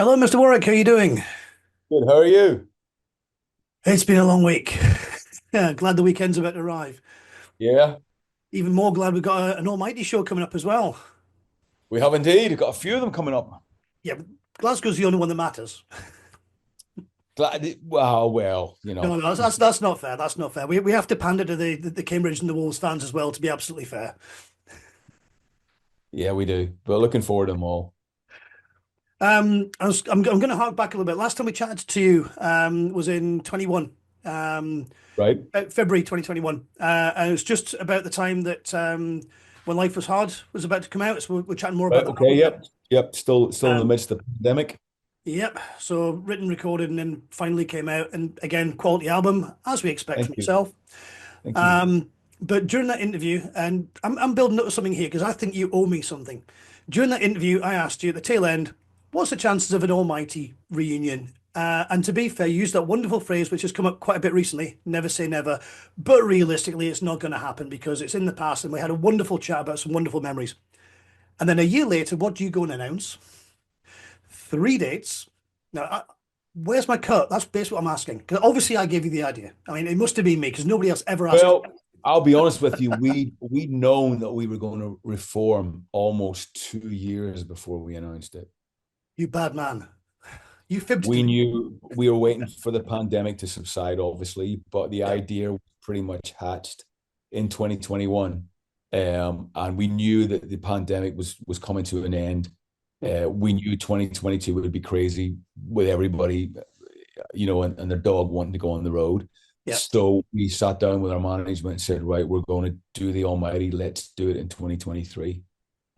Hello, Mr. Warwick. How are you doing? Good. How are you? It's been a long week. Yeah, glad the weekend's about to arrive. Yeah, Even more glad we've got an Almighty show coming up as well. we have indeed. We've got a few of them coming up. Yeah, but Glasgow's the only one that matters. Well, No, no, that's not fair. That's not fair. We have to pander to the Cambridge and the Wolves fans as well to be absolutely fair. yeah, we do. But looking forward to them all. I'm going to hark back a little bit. Last time we chatted to you was in 21, um, Right? February 2021, and it was just about the time that when Life Was Hard was about to come out. So we're chatting more about Right. that Okay. album now. Yep. Yep. Still in the Um, midst of the pandemic. Yep. So written, recorded, and then finally came out. And again, quality album, as we expect Thank from you. yourself. Thank you. Um, but during that interview, and I'm building up to something here because I think you owe me something. During that interview, I asked you at the tail end, what's the chances of an almighty reunion? And to be fair, you used that wonderful phrase, which has come up quite a bit recently, never say never. But realistically, it's not going to happen because it's in the past and we had a wonderful chat about some wonderful memories. And then a year later, what do you go and announce? Three dates. Now, where's my cut? That's basically what I'm asking. Because obviously, I gave you the idea. I mean, it must have been me because nobody else ever asked. Well, I'll be honest with you. We'd known that we were going to reform almost 2 years before we announced it. You bad man. You fibbed to We me. knew we were waiting for the pandemic to subside, obviously, but the Yeah. idea was pretty much hatched in 2021. And we knew that the pandemic was coming to an end. We knew 2022 would be crazy with everybody, and their dog wanting to go on the road. Yeah. So we sat down with our management and said, right, we're going to do the Almighty. Let's do it in 2023.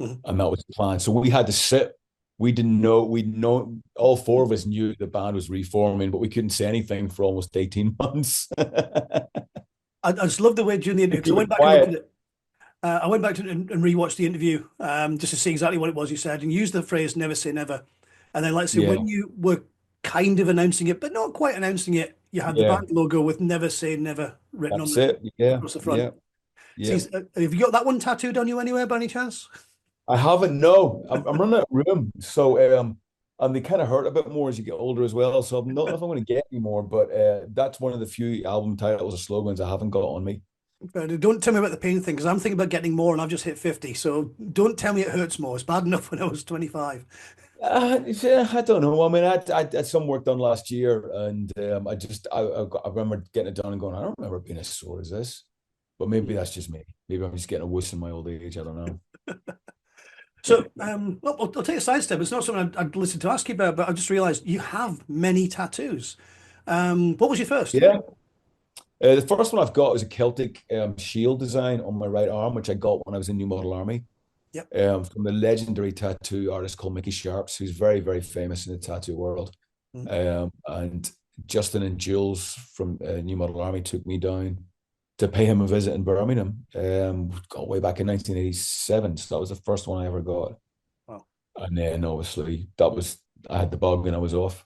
Mhm. And that was the plan. So we had to sit. We didn't know. We know all four of us knew the band was reforming, but we couldn't say anything for almost 18 months. I just love the way during the interview because I Keep went it back and looked at quiet. it. I went back to and rewatched the interview just to see exactly what it was you said and used the phrase "never say never." And then, let's say, Yeah, when you were kind of announcing it, but not quite announcing it, you had the yeah, band logo with "Never Say Never" written on that's the it. Yeah, across the front. yeah, yeah. See, have you got that one tattooed on you anywhere by any chance? I haven't. No, I'm running out of room. So, and they kind of hurt a bit more as you get older as well. So I'm not know if I'm going to get any more, but that's one of the few album titles or slogans I haven't got on me. But don't tell me about the pain thing because I'm thinking about getting more and I've just hit 50. So don't tell me it hurts more. It's bad enough when I was 25. Yeah, I don't know. I mean, I had some work done last year, and I remember getting it done and going, I don't remember it being as sore as this. But maybe that's just me. Maybe I'm just getting a wuss in my old age. I don't know. So, well, I'll take a sidestep. It's not something I'd listened to ask you about, but I just realized you have many tattoos. What was your first? Yeah. The first one I've got is a Celtic shield design on my right arm, which I got when I was in New Model Army, Yep. from the legendary tattoo artist called Mickey Sharps, who's very, very famous in the tattoo world. Mm. And Justin and Jules from New Model Army took me down to pay him a visit in Birmingham. Got way back in 1987. So that was the first one I ever got. Wow. And then obviously I had the bug and I was off.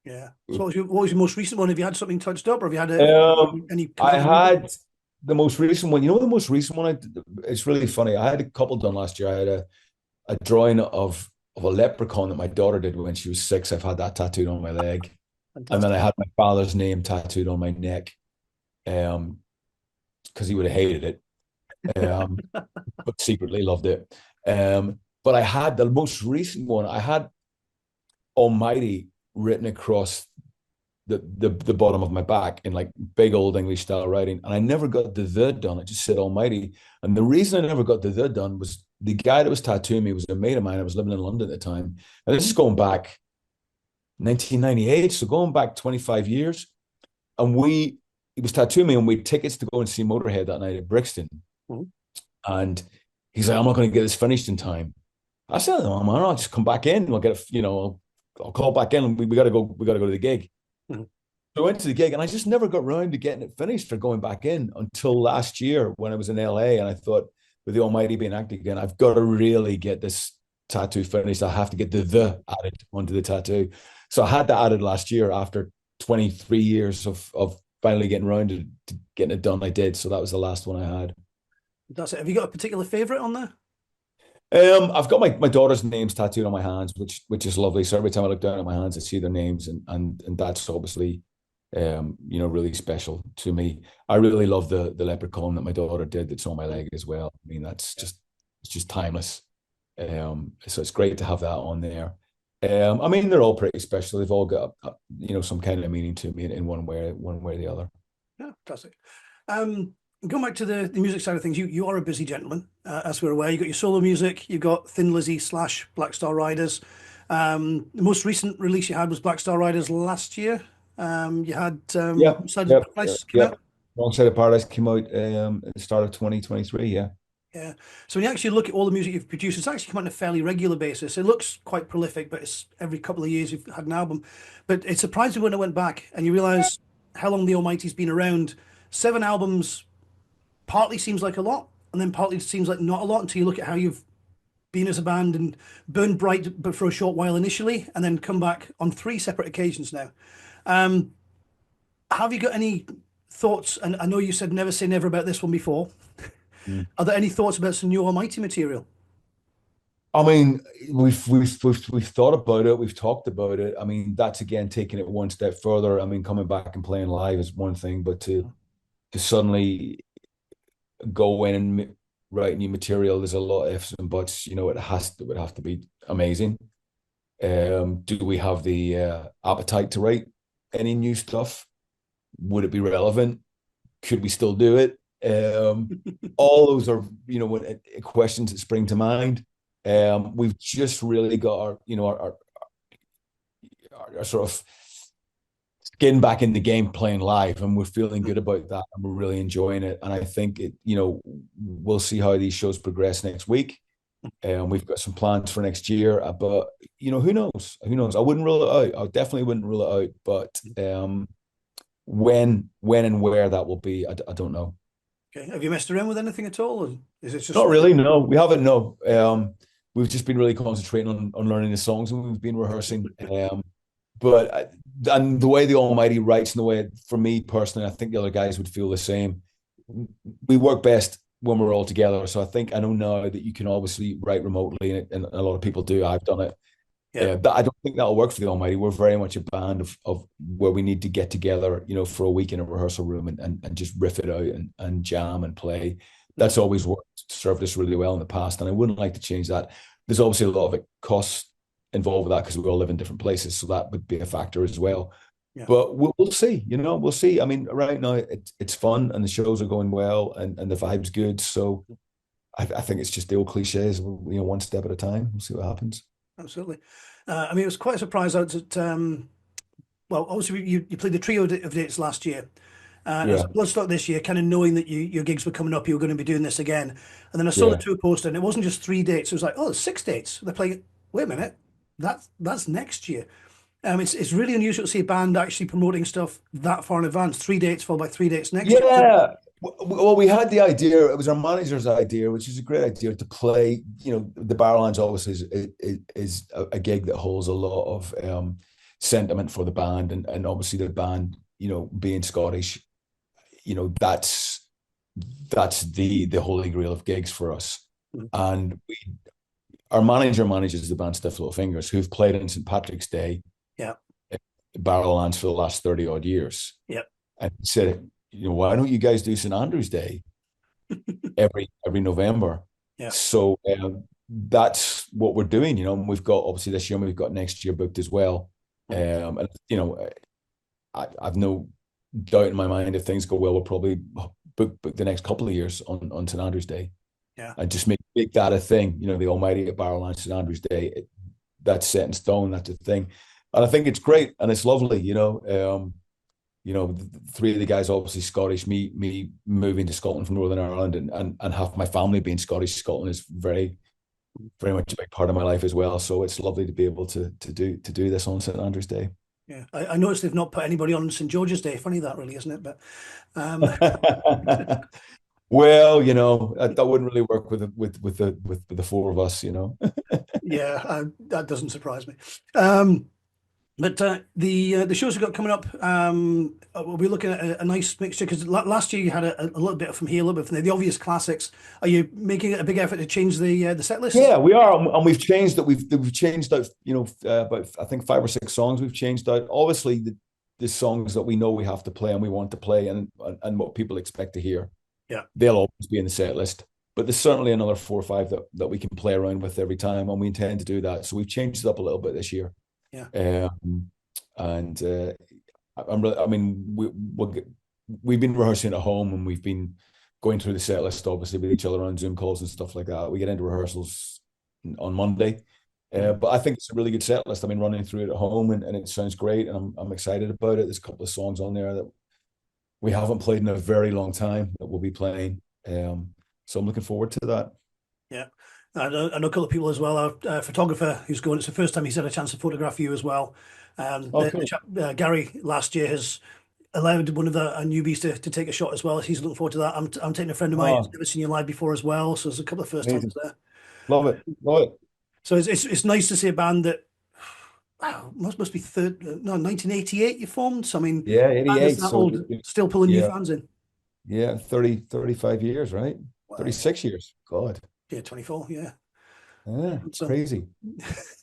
Yeah. So what was your most recent one? Have you had something touched up or have you had any I cosmetic work? had the most recent one. You know, the most recent one. It's really funny. I had a couple done last year. I had a drawing of a leprechaun that my daughter did when she was 6. I've had that tattooed on my leg, and then Fantastic. I had my father's name tattooed on my neck, um, because he would have hated it, but secretly loved it. But I had the most recent one. I had Almighty written across the bottom of my back in like big old English style writing, and I never got the done. It just said Almighty, and the reason I never got the done was the guy that was tattooing me was a mate of mine. I was living in London at the time, and this is going back 1998, so going back 25 years, and he was tattooing me, and we had tickets to go and see Motorhead that night at Brixton, Mhm. and he's like, "I'm not going to get this finished in time." I said, "No, man, I'll just come back in. We'll get it, I'll call back in. And we got to go. We got to go to the gig." Mhm. So I went to the gig and I just never got round to getting it finished or going back in until last year when I was in LA. And I thought, with the Almighty being active again, I've got to really get this tattoo finished. I have to get the added onto the tattoo. So I had that added last year after 23 years of finally getting around to getting it done. I did. So that was the last one I had. That's it. Have you got a particular favorite on there? I've got my daughter's names tattooed on my hands, which is lovely. So every time I look down at my hands, I see their names, and that's obviously, really special to me. I really love the leprechaun that my daughter did. That's on my leg as well. I mean, Yeah. it's just timeless. So it's great to have that on there. I mean, they're all pretty special. They've all got some kind of meaning to me in one way or the other. Yeah, fantastic. Going back to the music side of things, you are a busy gentleman, as we're aware. You've got your solo music, you've got Thin Lizzy slash Black Star Riders. The most recent release you had was Black Star Riders last year. You had Yeah, Side of yeah, Paradise come yeah. out. Wrong Side of Paradise came out at the start of 2023. Yeah. Yeah. So when you actually look at all the music you've produced, it's actually come on a fairly regular basis. It looks quite prolific, but it's every couple of years you've had an album. But it's surprising when I went back and you realize how long the Almighty's been around. 7 albums partly seems like a lot, and then partly seems like not a lot until you look at how you've been as a band and burned bright, but for a short while initially, and then come back on 3 separate occasions now. Um, have you got any thoughts? And I know you said never say never about this one before. Mm. Are there any thoughts about some new Almighty material? I mean, we've thought about it, we've talked about it. I mean, that's again taking it one step further. I mean, coming back and playing live is one thing, but to suddenly go in and write new material, there's a lot of ifs and buts. It would have to be amazing. Do we have the appetite to write any new stuff? Would it be relevant? Could we still do it? All those are, questions that spring to mind. We've just really got our sort of getting back in the game playing live, and we're feeling good about that, and we're really enjoying it. And I think we'll see how these shows progress next week. We've got some plans for next year, but who knows? Who knows? I wouldn't rule it out. I definitely wouldn't rule it out, but when and where that will be, I don't know. Okay. Have you messed around with anything at all? Or is it just Not really. No, we haven't. No, we've just been really concentrating on learning the songs, and we've been rehearsing. But and the way the Almighty writes, and the way for me personally, I think the other guys would feel the same. We work best when we're all together. So I know now that you can obviously write remotely, and a lot of people do. I've done it. yeah, But I don't think that'll work for the Almighty. We're very much a band of where we need to get together, for a week in a rehearsal room and just riff it out and jam and play. That's always worked, served us really well in the past, and I wouldn't like to change that. There's obviously a lot of costs involved with that because we all live in different places, so that would be a factor as well. yeah. But we'll see, we'll see. I mean, right now it's fun and the shows are going well and the vibe's good. So I think it's just the old cliches, one step at a time. We'll see what happens. Absolutely. I mean, it was quite a surprise out at, well, obviously you played the trio of dates last year. And as Yeah. a Bloodstock this year, kind of knowing that your gigs were coming up, you were going to be doing this again. And then I saw the Yeah. tour poster, and it wasn't just 3 dates. It was like, oh, there's 6 dates. They're playing. Wait a minute, that's next year. It's really unusual to see a band actually promoting stuff that far in advance. 3 dates followed by 3 dates next year. So, Yeah. Well, we had the idea. It was our manager's idea, which is a great idea to play. The Barrowlands obviously is a gig that holds a lot of sentiment for the band, and obviously the band, being Scottish, that's the holy grail of gigs for us. mm, And our manager manages the band Stiff Little Fingers, who've played in St. Patrick's Day, yeah, Barrowlands for the last 30 odd years, yeah, and said, why don't you guys do St. Andrew's Day every November? yeah, So that's what we're doing, and we've got obviously this year, and we've got next year booked as well. mm, And I've no doubt in my mind if things go well, we'll probably book the next couple of years on St. Andrew's Day, yeah. and just make that a thing. The Almighty at Barrowlands St. Andrew's Day, that's set in stone. That's a thing, and I think it's great and it's lovely. Three of the guys obviously Scottish. Me moving to Scotland from Northern Ireland, and half my family being Scottish. Scotland is very, very much a big part of my life as well. So it's lovely to be able to do this on St. Andrew's Day. Yeah, I noticed they've not put anybody on St. George's Day. Funny that, really, isn't it? But um, Well, that wouldn't really work with the four of us. yeah, that doesn't surprise me. Um, But the shows we've got coming up, we'll be looking at a nice mixture because last year you had a little bit from here, a little bit from there, the obvious classics. Are you making a big effort to change the set list? Yeah, we are, and we've changed that. We've changed out, about I think 5 or 6 songs we've changed out. Obviously, the songs that we know we have to play and we want to play, and what people expect to hear, Yeah, they'll always be in the set list. But there's certainly another 4 or 5 that we can play around with every time, and we intend to do that. So we've changed it up a little bit this year. yeah. Um, and I'm really, I mean, we've been rehearsing at home, and we've been going through the set list obviously with each other on Zoom calls and stuff like that. We get into rehearsals on Monday, Mhm. but I think it's a really good set list. I've been running through it at home, and it sounds great, and I'm excited about it. There's a couple of songs on there that we haven't played in a very long time that we'll be playing. So I'm looking forward to that. Yeah. I know a couple of people as well. A photographer who's going, it's the first time he's had a chance to photograph you as well. Oh, The cool. chap, Gary last year has allowed one of the newbies to take a shot as well. He's looking forward to that. I'm taking a friend of mine who's Oh, never seen you live before as well. So there's a couple of first timers amazing. there. Love it. Love it. So it's nice to see a band that, wow, must be third, no, 1988 you formed. So I mean, Yeah, band that's 88. that So old, still pulling new yeah, fans in. yeah, 35 years, right? Wow. 36 years. God. Yeah, 24. Yeah. Yeah, So crazy.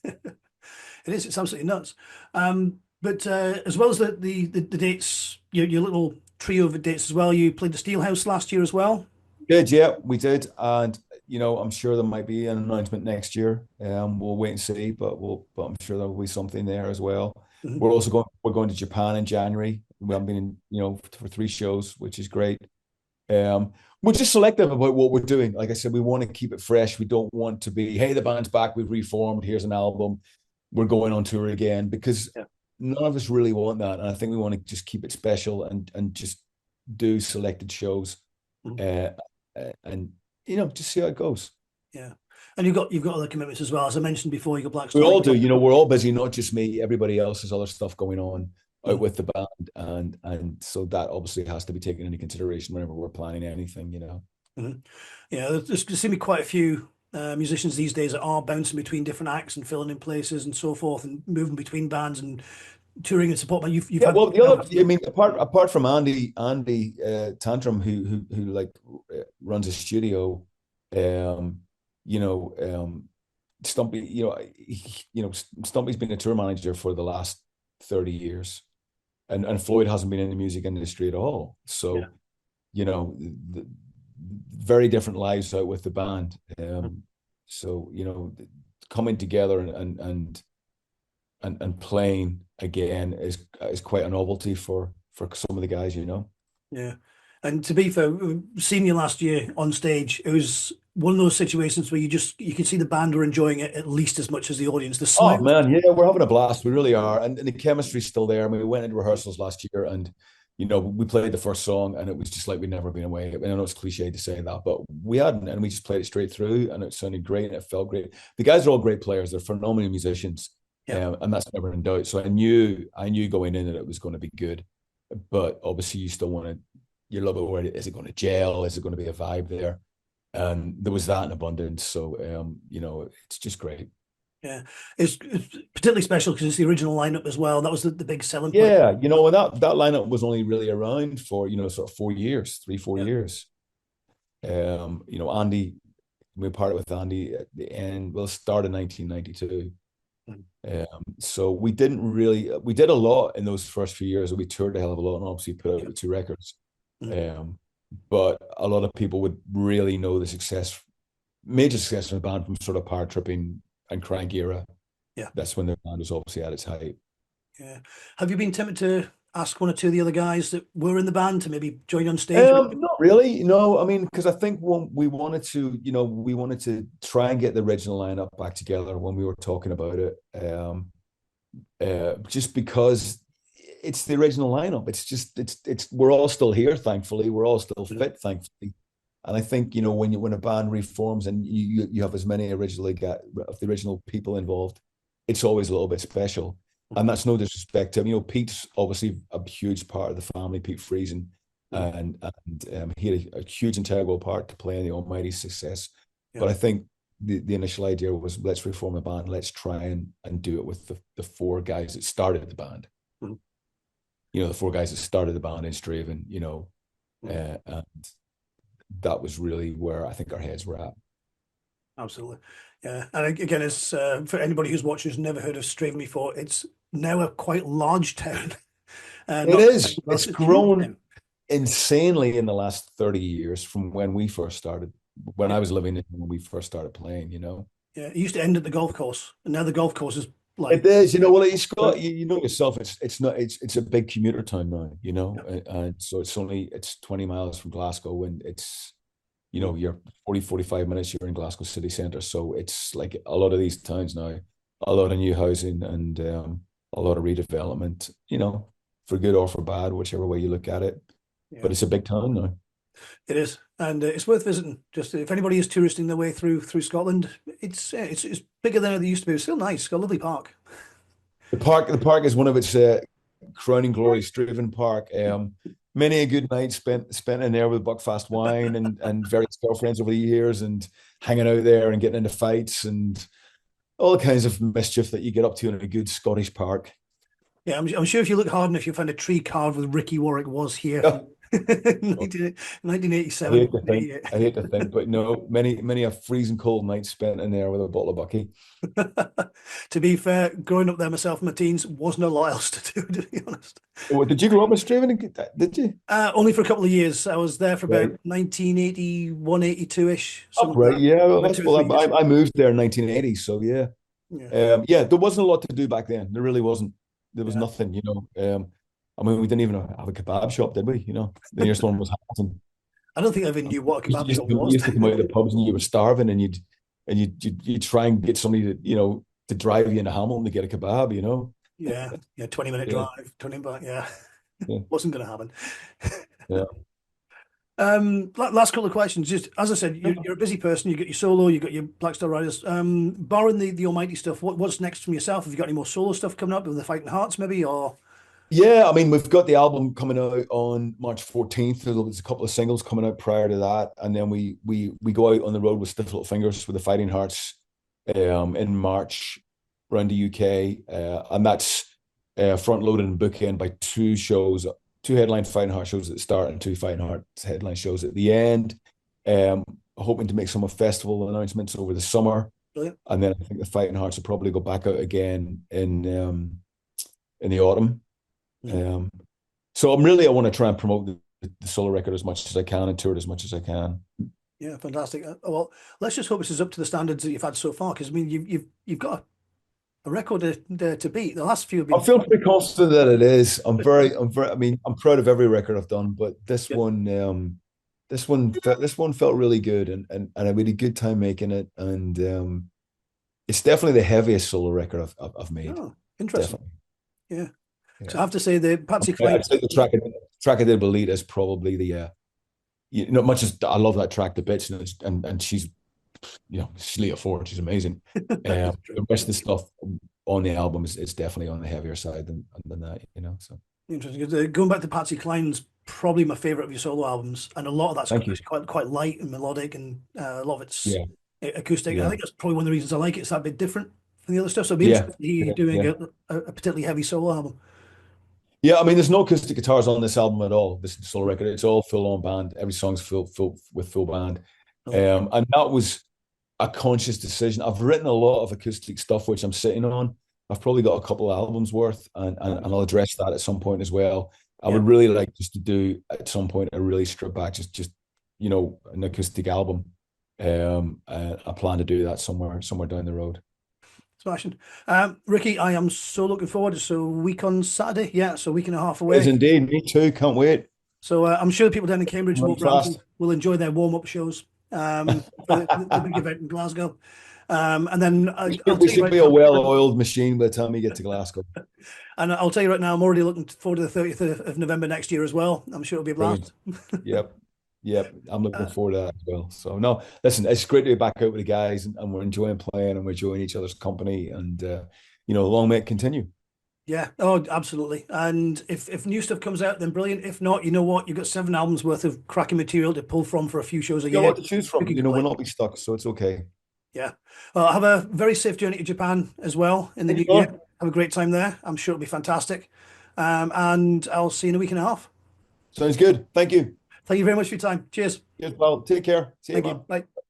it is. It's absolutely nuts. But as well as the dates, your little trio of dates as well. You played the Steelhouse last year as well. Good, yeah, we did. And I'm sure there might be an announcement next year. We'll wait and see, but I'm sure there'll be something there as well. Mhm. We're going to Japan in January. We haven't been in, for 3 shows, which is great. Um, we're just selective about what we're doing. Like I said, we want to keep it fresh. We don't want to be, hey, the band's back, we've reformed, here's an album, we're going on tour again, because Yeah. none of us really want that. And I think we want to just keep it special, and just do selected shows, Mhm. uh, and just see how it goes. Yeah. And you've got other commitments as well. As I mentioned before, you got Black We Star. all do, we're all busy, not just me. Everybody else has other stuff going on out Mhm. with the band, and so that obviously has to be taken into consideration whenever we're planning anything. Mhm. Yeah, there seem to be quite a few musicians these days that are bouncing between different acts and filling in places and so forth, and moving between bands and touring and support. But you've Yeah, had well, the yourself other, as I well. mean, apart from Andy Tantrum, who like runs a studio, um, you know, Stumpy, Stumpy's been a tour manager for the last 30 years, and Floyd hasn't been in the music industry at all. Yeah. So, the, very different lives out with the band. So, coming together and playing again is quite a novelty for some of the guys. Yeah. And to be fair, seeing you last year on stage, it was one of those situations where you could see the band were enjoying it at least as much as the audience. The Oh smiles. man, yeah, we're having a blast. We really are, and the chemistry's still there. I mean, we went into rehearsals last year, and we played the first song, and it was just like we'd never been away. I mean, I know it's cliche to say that, but we hadn't, and we just played it straight through, and it sounded great, and it felt great. The guys are all great players; they're phenomenal musicians, Yeah. and that's never in doubt. So I knew going in that it was going to be good, but obviously you still want to. You're a little bit worried: is it going to gel? Is it going to be a vibe there? And there was that in abundance. So it's just great. Yeah. It's particularly special because it's the original lineup as well. That was the big selling point. Yeah, and that lineup was only really around for, sort of 4 years, 3, 4 years. Andy, we parted with Andy at the end, well, start of 1992. Yeah. So we did a lot in those first few years. We toured a hell of a lot, and obviously put out the 2 records. Mhm. Um, but a lot of people would really know the major success of the band from sort of Power Tripping and Crank era. Yeah. That's when the band was obviously at its height. Yeah. Have you been tempted to ask one or two of the other guys that were in the band to maybe join on stage with you? Not really. No, I mean, because I think when we wanted to try and get the original lineup back together when we were talking about it. Just because it's the original lineup. It's just we're all still here, thankfully. We're all still Mhm. fit, thankfully. And I think when a band reforms and you have as many originally got of the original people involved, it's always a little bit special. And that's no disrespect to him. Pete's obviously a huge part of the family, Pete Friesen, Mhm. and he had a huge integral part to play in the Almighty success. Yeah. But I think the initial idea was let's reform a band, let's try and do it with the four guys that started the band. Mhm. The four guys that started the band in Straven, Mhm. and that was really where I think our heads were at. Absolutely. Yeah. And again, it's for anybody who's watching who's never heard of Straven before, it's now a quite large town. It Not is. else, It's it's a huge grown town. insanely in the last 30 years from when we first started, when Yeah. I was living in when we first started playing. Yeah. It used to end at the golf course, and now the golf course is It like, is, well, it's but got you know yourself. It's not. It's a big commuter town now. yeah. And so it's 20 miles from Glasgow, and it's Mhm. you're 45 minutes. You're in Glasgow city centre, so it's like a lot of these towns now, a lot of new housing and a lot of redevelopment. For good or for bad, whichever way you look at it. Yeah. But it's a big town now. It is, and it's worth visiting. Just if anybody is touristing their way through Scotland, it's bigger than it used to be. It's still nice. It's got a lovely park. The park is one of its crowning glories, Straven Park. Many a good night spent in there with Buckfast wine and various girlfriends over the years, and hanging out there and getting into fights and all kinds of mischief that you get up to in a good Scottish park. Yeah, I'm sure if you look hard enough, you'll find a tree carved with Ricky Warwick was here Yeah. from Oh, 1987, 1988. I hate to think, but no, many a freezing cold night spent in there with a bottle of Bucky. To be fair, growing up there myself in my teens wasn't a lot else to do, to be honest. Oh, did you grow up in Straven? Did you? Only for a couple of years. I was there for about Right. 1981, 82-ish, something like Upright, that. yeah. Well, About two or well, three years. I moved there in 1980, so yeah. Yeah, Yeah, there wasn't a lot to do back then. There really wasn't. There was yeah. nothing. I mean, we didn't even have a kebab shop, did we? The nearest one was Hamilton. I don't think I even knew what a You kebab used shop to, you was. used to come out of the pubs and you were starving, and you'd try and get somebody to drive you into Hamilton to get a kebab. Yeah, yeah, 20-minute Yeah, drive, 20 back. Yeah, yeah, wasn't going to happen. yeah. Last couple of questions. Just as I said, you're a busy person. You got your solo, you got your Black Star Riders. Barring the Almighty stuff, what's next from yourself? Have you got any more solo stuff coming up with the Fighting Hearts, maybe? Or Yeah, I mean, we've got the album coming out on March 14th. There's a couple of singles coming out prior to that, and then we go out on the road with Stiff Little Fingers with the Fighting Hearts in March around the UK, and that's front loaded and bookend by two shows, two headline Fighting Heart shows at the start and two Fighting Hearts headline shows at the end. Um, Hoping to make some festival announcements over the summer, brilliant. and then I think the Fighting Hearts will probably go back out again in the autumn. Mhm. Um, so I want to try and promote the solo record as much as I can and tour it as much as I can. Yeah, fantastic. Well, let's just hope this is up to the standards that you've had so far. Because I mean, you've got a record to beat. The last few have I been. feel pretty confident that it is. I mean, I'm proud of every record I've done, but Yep. this one felt really good, and I had a good time making it, and it's definitely the heaviest solo record I've made. Oh, interesting. Definitely. Yeah. Yeah. So I have to say the Patsy Cline. I'd say the track I did with Lita is probably much as I love that track to bits, and she's she's Lita Ford, she's amazing. That is true. The rest of the stuff on the album is definitely on the heavier side than that. So Interesting. 'Cause, going back to Patsy Cline's probably my favorite of your solo albums, and a lot of that's thank you. quite light and melodic, and a lot of it's Yeah, acoustic. I yeah, think that's probably one of the reasons I like it. It's that bit different from the other stuff. So I'd be yeah, interested to hear you yeah, doing yeah. a particularly heavy solo album. Yeah, I mean, there's no acoustic guitars on this album at all. This solo record, it's all full on band. Every song's full with full band, Brilliant. and that was a conscious decision. I've written a lot of acoustic stuff which I'm sitting on. I've probably got a couple of albums worth, and I'll address that at some point as well. I Yeah. would really like just to do at some point a really stripped back, just an acoustic album. And I plan to do that somewhere down the road. Smashing. Ricky, I am so looking forward. So week on Saturday. Yeah, so a week and a half Yes, away. indeed. Me too. Can't wait. So I'm sure the people down in Cambridge and Run Wolverhampton fast. will enjoy their warm-up shows for the big event in Glasgow. And then I'll We tell you should right be a now, well-oiled machine by the time we get to Glasgow. and I'll tell you right now, I'm already looking forward to the 30th of November next year as well. I'm sure it'll be a blast. Brilliant. Yep. Yep. I'm looking Uh, forward to that as well. So no, listen, it's great to be back out with the guys, and we're enjoying playing and we're enjoying each other's company, and long may it continue. yeah, oh, absolutely. And if new stuff comes out, then brilliant. If not, you know what? You've got 7 albums worth of cracking material to pull from for a few shows a Got a year. lot to choose You from. can We'll play. not be stuck, so it's okay. Yeah. Well, have a very safe journey to Japan as well in the Thanks, new year. Colin. Have a great time there. I'm sure it'll be fantastic. And I'll see you in a week and a half. Sounds good. Thank you. Thank you very much for your time. Cheers. Cheers, pal. Take care. See you, Thank you. man. Bye.